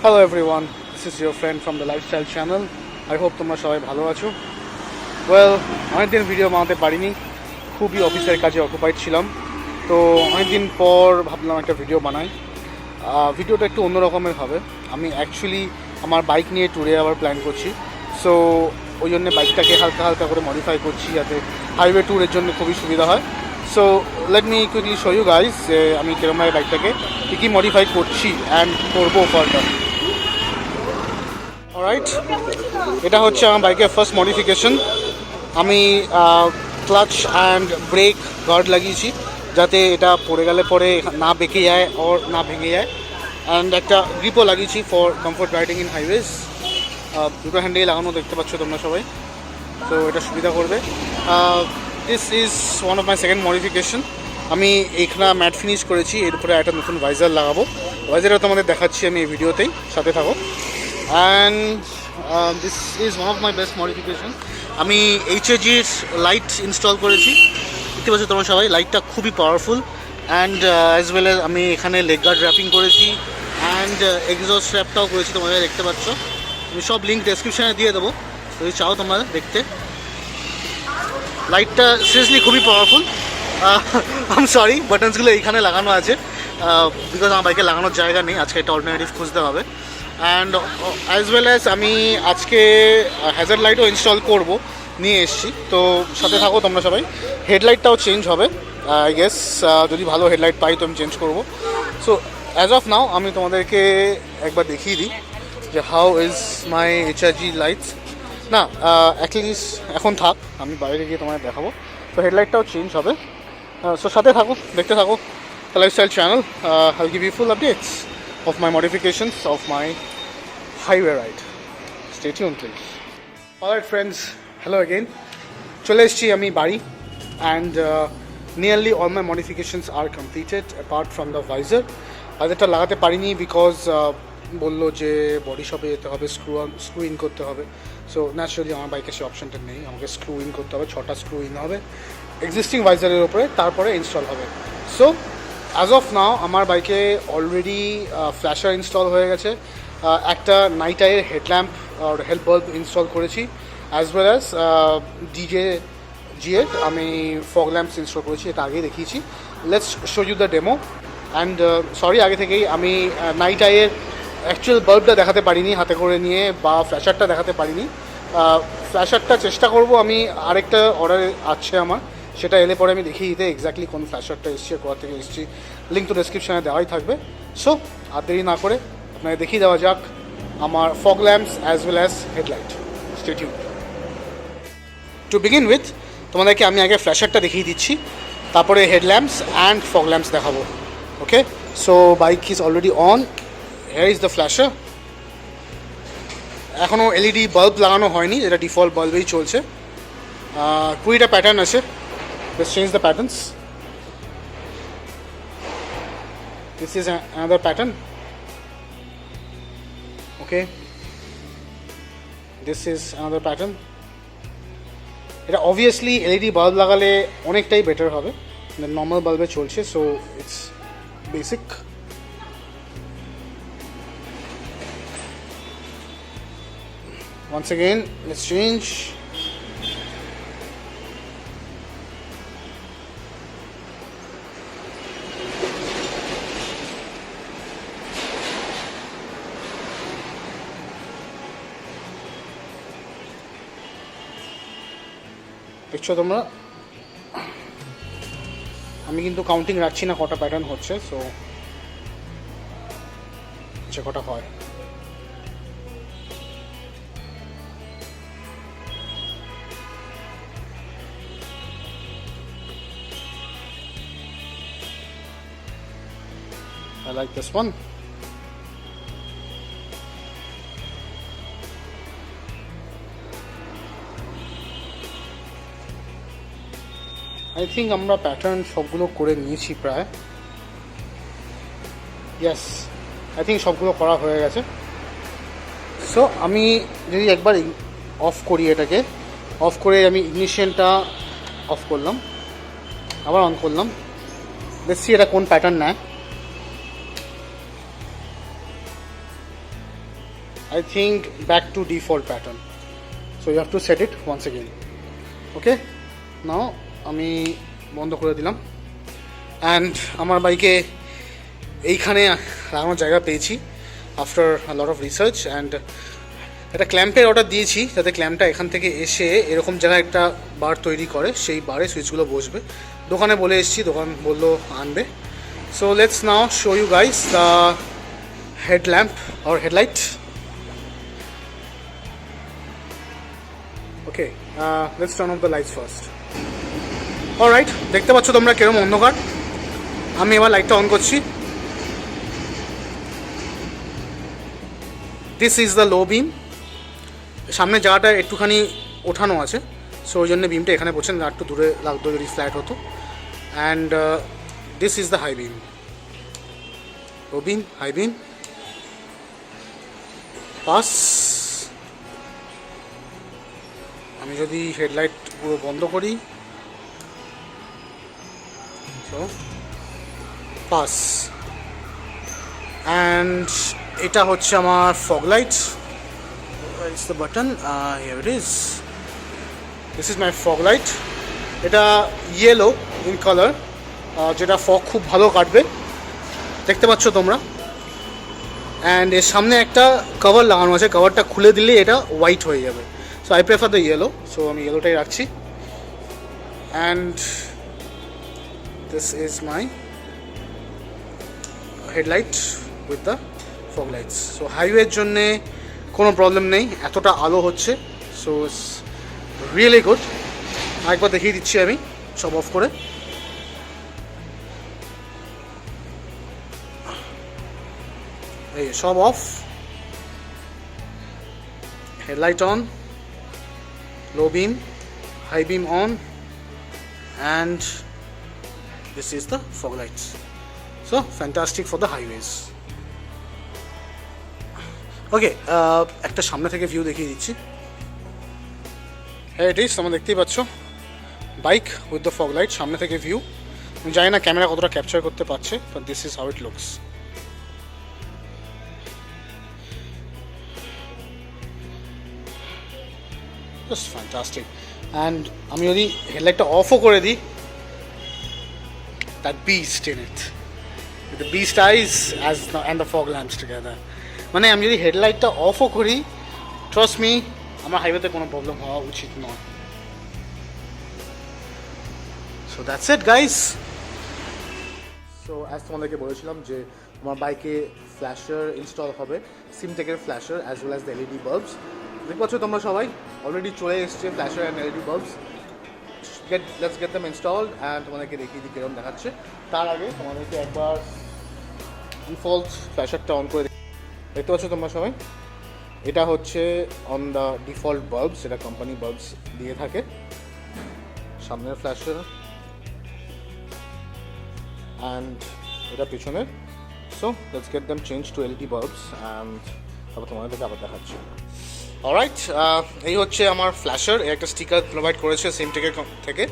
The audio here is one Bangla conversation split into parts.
Hello everyone, this is your friend from the Lifestyle channel. I hope তোমরা সবাই ভালো আছো। ওয়েল, অনেকদিন ভিডিও বানাতে পারিনি, খুবই অফিসের কাজে অকুপাইড ছিলাম। তো অনেকদিন পর ভাবলাম একটা ভিডিও বানাই। ভিডিওটা একটু অন্য রকমের হবে। আমি অ্যাকচুয়ালি আমার বাইক নিয়ে ট্যুরে আবার প্ল্যান করছি। সো ওই জন্য বাইকটাকে হালকা হালকা করে মডিফাই করছি যাতে হাইওয়ে ট্যুরের জন্য খুবই সুবিধা হয়। So let me quickly show you guys যে আমি কিরমভাবে বাইকটাকে কী মডিফাই করছি অ্যান্ড করবো ফার্দার। অলরাইট, এটা হচ্ছে আমার বাইকের ফার্স্ট মডিফিকেশন। আমি ক্লাচ অ্যান্ড ব্রেক গার্ড লাগিয়েছি যাতে এটা পড়ে গেলে পরে না বেঁকে যায় ওর না ভেঙে যায়। অ্যান্ড একটা গ্রিপও লাগিয়েছি for comfort riding in highways. দুটো হ্যান্ডেই লাগানো দেখতে পাচ্ছ তোমরা সবাই, তো এটা সুবিধা করবে। This is one of my second modification. আমি এইখানে ম্যাট ফিনিশ করেছি, এর উপরে একটা নতুন ভাইজার লাগাবো। ভাইজারও তোমাদের দেখাচ্ছি আমি এই ভিডিওতেই, সাথে থাকো। And this is one of my best modification. আমি এইচএজির লাইট ইনস্টল করেছি, দেখতে পাচ্ছ তোমরা সবাই। লাইটটা খুবই powerful. And as well as আমি এখানে লেগ গার্ড র্যাপিং করেছি অ্যান্ড এক্সস্ট র্যাপটাও করেছি, তোমাদের দেখতে পাচ্ছ। আমি সব লিঙ্ক ডেসক্রিপশানে দিয়ে দেবো যদি চাও তোমরা দেখতে। লাইটটা সিরিয়াসলি খুবই পাওয়ারফুল। আই এম সরি, বাটনসগুলো এইখানে লাগানো আছে বিকজ আমার বাইকে লাগানোর জায়গা নেই, আজকে একটা অল্টারনেটিভ খুঁজতে হবে। অ্যান্ড অ্যাজ ওয়েল অ্যাজ আমি আজকে হ্যাজার্ড লাইটও ইনস্টল করব, নিয়ে এসেছি। তো সাথে থাকো তোমরা সবাই। হেডলাইটটাও চেঞ্জ হবে আই গেস, যদি ভালো হেডলাইট পাই তো আমি চেঞ্জ করবো। সো অ্যাজ অফ নাও আমি তোমাদেরকে একবার দেখিয়ে দিই যে হাউ ইজ মাই এইচআরজি লাইটস। না, অ্যাটলিস্ট এখন থাক, আমি বাইরে গিয়ে তোমাদের দেখাবো। তো হেডলাইটটাও চেঞ্জ হবে। সো সাথে থাকো, দেখতে থাকো lifestyle channel. I'll give you full updates of my modifications of my highway ride. Stay tuned please. Alright friends, hello again. চলে এসেছি আমি বাড়ি and nearly all my modifications are completed apart from the visor. ভাইজারটা লাগাতে পারিনি বিকজ বললো যে বডি শপে যেতে হবে, স্ক্রু ইন করতে হবে। সো ন্যাচারালি আমার বাইকে সে অপশানটা নেই, আমাকে স্ক্রু ইন করতে হবে, 6টা স্ক্রু ইন হবে এক্সিস্টিং ভাইজারের ওপরে, তারপরে ইনস্টল হবে। সো অ্যাজ অফ নাও আমার বাইকে অলরেডি ফ্ল্যাশার ইনস্টল হয়ে গেছে, একটা নাইট আইয়ের হেডল্যাম্প আর হেল্প বাল্ব ইনস্টল করেছি, অ্যাজ ওয়েল অ্যাজ জিএর আমি ফগ ল্যাম্পস ইনস্টল করেছি, এটা আগেই দেখিয়েছি। Let's show you the demo. And sorry আগে থেকেই আমি নাইট আইয়ের অ্যাকচুয়াল বাল্বটা দেখাতে পারিনি হাতে করে নিয়ে, বা ফ্ল্যাশারটা দেখাতে পারিনি। ফ্ল্যাশারটা চেষ্টা করব, আমি আরেকটা অর্ডার আছে আমার, সেটা এলে পরে আমি দেখিয়ে দিতে এক্স্যাক্টলি কোন ফ্ল্যাশারটা এসছে, কোথা থেকে এসেছি। লিঙ্ক তো ডেসক্রিপশানে দেওয়াই থাকবে। সো আর দেরি না করে আপনাকে দেখিয়ে দেওয়া যাক আমার fog lamps as well as headlight. Stay tuned. To begin with তোমাদেরকে আমি আগে ফ্ল্যাশারটা দেখিয়ে দিচ্ছি, তারপরে হেডল্যাম্পস অ্যান্ড ফগ ল্যাম্পস দেখাবো। Okay, so bike is already on. Here is the flasher. এখনও এলইডি বাল্ব লাগানো হয়নি, এটা ডিফল্ট বাল্বেই চলছে। 20টা প্যাটার্ন আছে। Let's change the patterns. This is another pattern. Okay. This is another pattern. এটা obviously LED বাল্ব লাগালে অনেকটাই বেটার হবে, নর্মাল বাল্বে চলছে, so it's basic. Once again, let's change. দেখছো তোমরা, আমি কিন্তু কাউন্টিং রাখছি না কটা প্যাটার্ন হচ্ছে, সো যে কটা হয়। I like this one. I think আমরা প্যাটার্ন সবগুলো করে নিয়েছি প্রায়। ইয়েস, আই থিঙ্ক সবগুলো করা হয়ে গেছে। সো আমি যদি একবার অফ করি, এটাকে অফ করে আমি ইগনিশনটা অফ করলাম, আবার অন করলাম, দেখছি এটা কোন প্যাটার্ন নেয়। I think back to default pattern. So you have to set it once again. Okay, now আমি বন্ধ করে দিলাম অ্যান্ড আমার বাইকে এইখানে লাগানোর জায়গা পেয়েছি after lot of research and একটা ক্ল্যাম্পের অর্ডার দিয়েছি যাতে ক্ল্যাম্পটা এখান থেকে এসে এরকম জায়গায় একটা বার তৈরি করে, সেই বারে সুইচগুলো বসবে। দোকানে বলে এসেছি, দোকান বললো আনবে। So let's now show you guys the headlamp or headlight. Okay, let's turn off the lights first. Alright, দেখতে পাচ্ছ তোমরা কিরকম অন্ধকার। আমি এবার লাইটটা অন করছি। দিস ইজ দ্য লো বিম। সামনে জায়গাটা একটুখানি ওঠানো আছে, সো ওই জন্য বিমটা এখানে পড়ছেন, আর একটু দূরে লাগতো যদি ফ্ল্যাট হতো। And this is the high beam. Low beam, high beam, pass. আমি যদি হেডলাইট পুরো বন্ধ করি, সো পাস। অ্যান্ড এটা হচ্ছে আমার fog light. It's the button. Here it is. This is my fog light. এটা ইয়েলো ইন কালার, যেটা ফগ খুব ভালো কাটবে, দেখতে পাচ্ছ তোমরা। অ্যান্ড এর সামনে একটা কভার লাগানো আছে, কভারটা খুলে দিলে এটা হোয়াইট হয়ে যাবে। So I prefer the yellow, so আমি ইয়েলোটাই রাখছি। And this is my headlight with the fog lights. So হাইওয়ের জন্যে কোনো প্রবলেম নেই, এতটা আলো হচ্ছে। So it's really good. আরেকবার দেখিয়ে দিচ্ছি আমি সব অফ করে। এই সব off, headlight on, low beam, high beam on, and this is the fog lights. So fantastic for the highways. Okay, একটা সামনে থেকে ভিউ দেখিয়ে দিচ্ছি। হ্যাঁ, ইট ইজ, তোমরা দেখতেই পাচ্ছ bike with the fog light, সামনে থেকে ভিউ। আমি জানি না ক্যামেরা কতটা ক্যাপচার করতে পারছে, but this is how it looks. Just fantastic. And আমি যদি হেডলাইটটা অফও করে দিই, that beast in it, the beast eyes as and the fog lamps together. মানে আমি যদি হেডলাইটটা অফও করি, ট্রাস্ট মি, আমার হাইওয়েতে কোনো প্রবলেম হওয়া উচিত নয়। So that's it guys. So as তোমাদেরকে বলেছিলাম যে আমার বাইকে ফ্ল্যাশার ইনস্টল হবে, সিমটেকের flasher as well as the LED bulbs. দেখতে পাচ্ছ তোমরা সবাই অলরেডি চলে এসছে flasher and LED bulbs. Let's get them installed and তোমাদেরকে দেখিয়ে দিই কীরকম দেখাচ্ছে। তার আগে তোমাদেরকে একবার ডিফল্ট ফ্ল্যাশারটা অন করে দেখতে পাচ্ছ তোমরা সবাই। এটা হচ্ছে অন দ্য ডিফল্ট বাল্বস, এটা কোম্পানি বাল্বস দিয়ে থাকে। সামনের ফ্ল্যাশার অ্যান্ড এটা পিছনের। So let's get them change to LED bulbs and তারপর তোমাদেরকে আবার দেখাচ্ছি। অলরাইট, এই হচ্ছে আমার ফ্ল্যাশার। এর একটা স্টিকার প্রোভাইড করেছে সিমটেকের থেকে।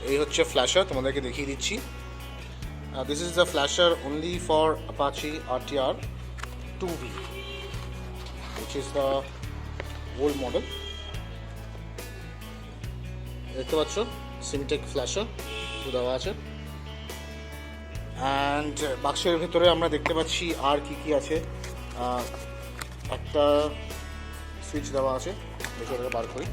এই হচ্ছে ফ্ল্যাশার, তোমাদেরকে দেখিয়ে দিচ্ছি। This is the flasher only for Apache RTR 2V, which is the old model. দেখতে পাচ্ছ সিমটেক ফ্ল্যাশার দেওয়া আছে। অ্যান্ড বাক্সের ভেতরে আমরা দেখতে পাচ্ছি আর কি কি আছে। একটা সুইচ দেওয়া আছে, ভেতরে বার করি।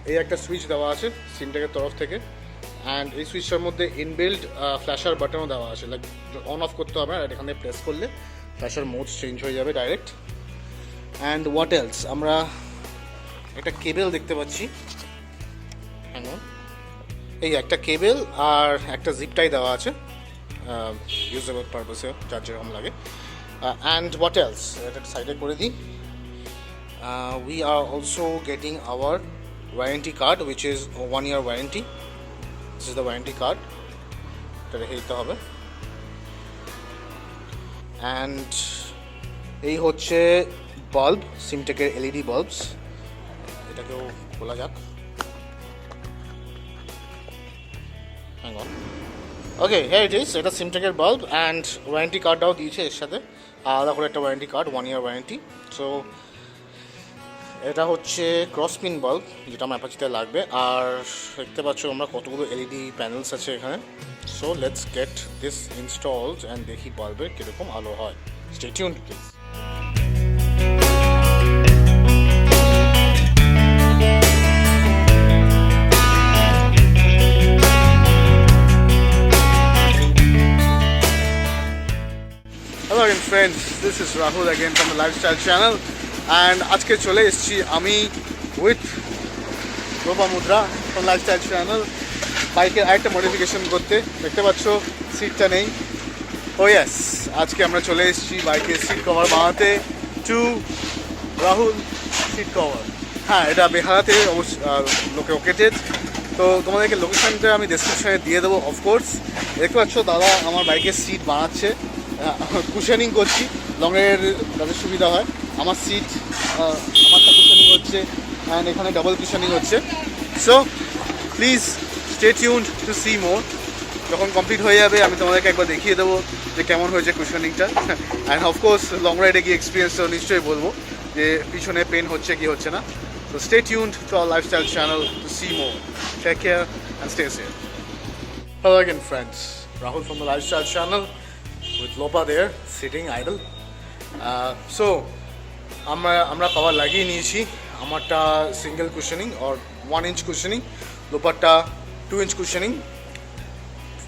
এই একটা সুইচ দেওয়া আছে সিমটেকের তরফ থেকে। অ্যান্ড এই সুইচটার মধ্যে ইনবিল্ড ফ্ল্যাশার বাটনও দেওয়া আছে, লাইক অন অফ করতে হবে আর এখানে প্রেস করলে ফ্ল্যাশার মোড চেঞ্জ হয়ে যাবে ডাইরেক্ট। অ্যান্ড হোয়াট এলস, আমরা একটা কেবেল দেখতে পাচ্ছি। হ্যাঁ, এই একটা কেবেল আর একটা জিপ টাই দেওয়া আছে ইউজেবল পারপাসে, যার যেরকম লাগে। অ্যান্ড হোয়াট এলস, এটা সাইডে করে দিই। We are also getting our warranty card, which is 1 year warranty. This is the warranty card, এটা রেখে দিতে হবে। অ্যান্ড এই হচ্ছে বাল্ব, সিমটেকের এলইডি বাল্বস। এটাকেও খোলা যাক। Hang on. Okay, here it is. এটা সিমটেকের বাল্ব অ্যান্ড ওয়ারেন্টি কার্ডটাও দিয়েছে এর সাথে। আলাদা করে একটা warranty card, 1 year warranty. So এটা হচ্ছে ক্রস পিন বাল্ব, যেটা আমার অ্যাপাচিতে লাগবে। আর দেখতে পাচ্ছ আমরা কতগুলো এলইডি প্যানেলস আছে এখানে। So let's get this installed and দেখি বাল্বের কীরকম আলো হয়। Stay tuned please. Hello again friends, this is Rahul again from the Lifestyle Channel and আজকে চলে এসেছি আমি with Lopamudra from Lifestyle Channel বাইকের আরেকটা মডিফিকেশন করতে। দেখতে পাচ্ছ সিটটা নেই। ও ইয়েস, আজকে আমরা চলে এসেছি বাইকের সিট কভার বানাতে। To Rahul seat cover. হ্যাঁ, এটা বেহারাতে লোকে লোকেটেড। তো তোমাদেরকে লোকেশানটা আমি ডেসক্রিপশানে দিয়ে দেবো অফকোর্স। দেখতে পাচ্ছ দাদা আমার বাইকের সিট বানাচ্ছে, কুশনিং করছি, লংয়ের যাতে সুবিধা হয়। আমার সিট আমারটা কুশনিং হচ্ছে অ্যান্ড এখানে ডাবল কুশনিং হচ্ছে। So please stay tuned to see more. যখন কমপ্লিট হয়ে যাবে আমি তোমাদেরকে একবার দেখিয়ে দেবো যে কেমন হয়েছে কুশনিংটা। অ্যান্ড অফকোর্স লং রাইডে গিয়ে এক্সপিরিয়েন্সটাও নিশ্চয়ই বলবো যে পিছনে পেন হচ্ছে কি হচ্ছে না। So stay tuned to our Lifestyle Channel to see more. Take care and stay safe. Hello again friends, Rahul from the Lifestyle Channel with Lopa there sitting idle. So আমরা কভার লাগিয়ে নিয়েছি। আমারটা single cushioning or 1 inch cushioning, লোপারটা 2 inch cushioning,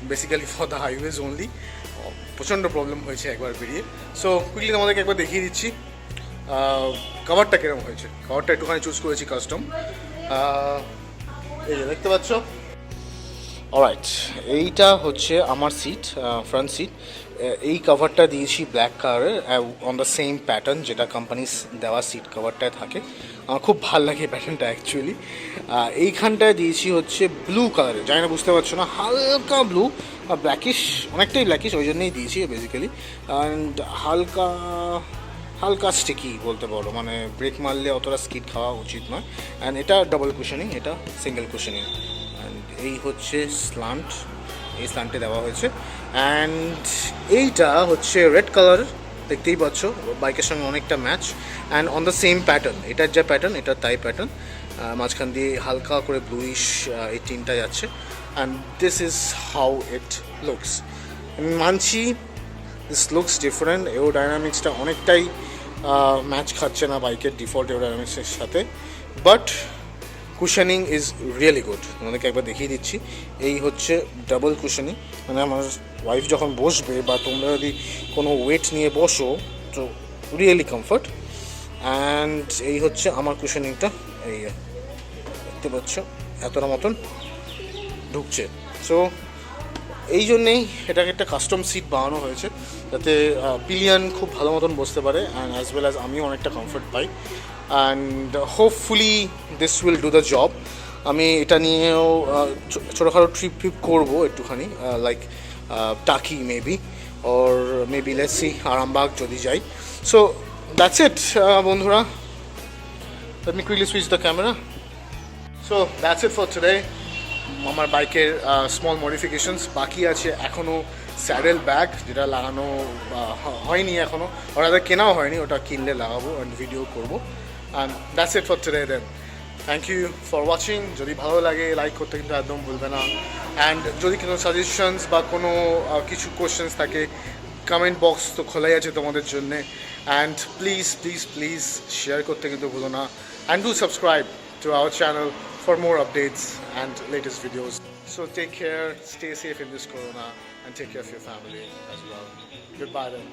basically for the highways only. প্রচণ্ড প্রবলেম হয়েছে একবার বেরিয়ে। সো কুইকলি তোমাদেরকে একবার দেখিয়ে দিচ্ছি কভারটা কীরকম হয়েছে। কভারটা একটুখানি চুজ করেছি কাস্টম, এই যে দেখতে পাচ্ছ। অলরাইট, এইটা হচ্ছে আমার সিট, ফ্রন্ট সিট। এই কভারটা দিয়েছি ব্ল্যাক কালারের অন দ্য সেম প্যাটার্ন যেটা কোম্পানির দেওয়া সিট কভারটায় থাকে। আমার খুব ভালো লাগে প্যাটার্নটা অ্যাকচুয়ালি। এইখানটায় দিয়েছি হচ্ছে ব্লু কালারের, জানি না বুঝতে পারছো না, হালকা ব্লু, ব্ল্যাকিশ, অনেকটাই ব্ল্যাকিশ, ওই জন্যই দিয়েছি বেসিক্যালি। অ্যান্ড হালকা স্টিকি বলতে পারো, মানে ব্রেক মারলে অতটা স্কিড খাওয়া উচিত নয়। অ্যান্ড এটা ডাবল কুশনিং, এটা সিঙ্গেল কুশনিং। অ্যান্ড এই হচ্ছে স্লান্ট, এই স্লান্টে দেওয়া হয়েছে। অ্যান্ড এইটা হচ্ছে রেড কালার, দেখতেই পাচ্ছ বাইকের সঙ্গে অনেকটা match. And on the same pattern, এটার যা প্যাটার্ন এটা তাই প্যাটার্ন, মাঝখান দিয়ে হালকা করে ব্লুইশ এই টিনটা যাচ্ছে। And this is how it looks. মানছি দিস লুকস ডিফারেন্ট, এরোডাইনামিক্সটা অনেকটাই ম্যাচ খাচ্ছে না বাইকের ডিফল্ট এরোডাইনামিক্সের সাথে, but cushioning is really good. তোমাদেরকে একবার দেখিয়ে দিচ্ছি। এই হচ্ছে ডাবল কুশনিং, মানে আমার ওয়াইফ যখন বসবে বা তোমরা যদি কোনো ওয়েট নিয়ে বসো তো রিয়েলি কমফর্ট। অ্যান্ড এই হচ্ছে আমার কুশনিংটা, এই দেখতে পাচ্ছ এতটা মতন ঢুকছে। সো এই জন্যেই এটাকে একটা কাস্টম সিট বানানো হয়েছে, যাতে পিলিয়ন খুব ভালো মতন বসতে পারে অ্যান্ড অ্যাজ ওয়েল অ্যাজ আমিও অনেকটা comfort pi. And hopefully this will do the job. আমি এটা নিয়েও ছোটোখাটো ট্রিপ করবো একটুখানি, লাইক টাকি maybe, or maybe let's see Arambagh যদি যাই। সো দ্যাটস ইট বন্ধুরা, late me quickly switch the camera. So that's it for today. আমার বাইকের স্মল মডিফিকেশনস বাকি আছে এখনও। স্যাডেল ব্যাগ যেটা লাগানো হয়নি এখনও, ওটা কেনাও হয়নি, ওটা কিনলে লাগাবো অ্যান্ড ভিডিও করবো। And that's it for today then. Thank you for watching. যদি ভালো লাগে লাইক করতে কিন্তু একদম ভুলবে না। অ্যান্ড যদি কোনো সাজেশনস বা কোনো কিছু কোয়েশ্চেন্স থাকে, কমেন্ট বক্স তো খোলাই আছে তোমাদের জন্যে। And please please please share করতে কিন্তু ভুলো না। And do subscribe to our channel for more updates and latest videos. So take care, stay safe in this corona, and take care of your family as well. Goodbye then.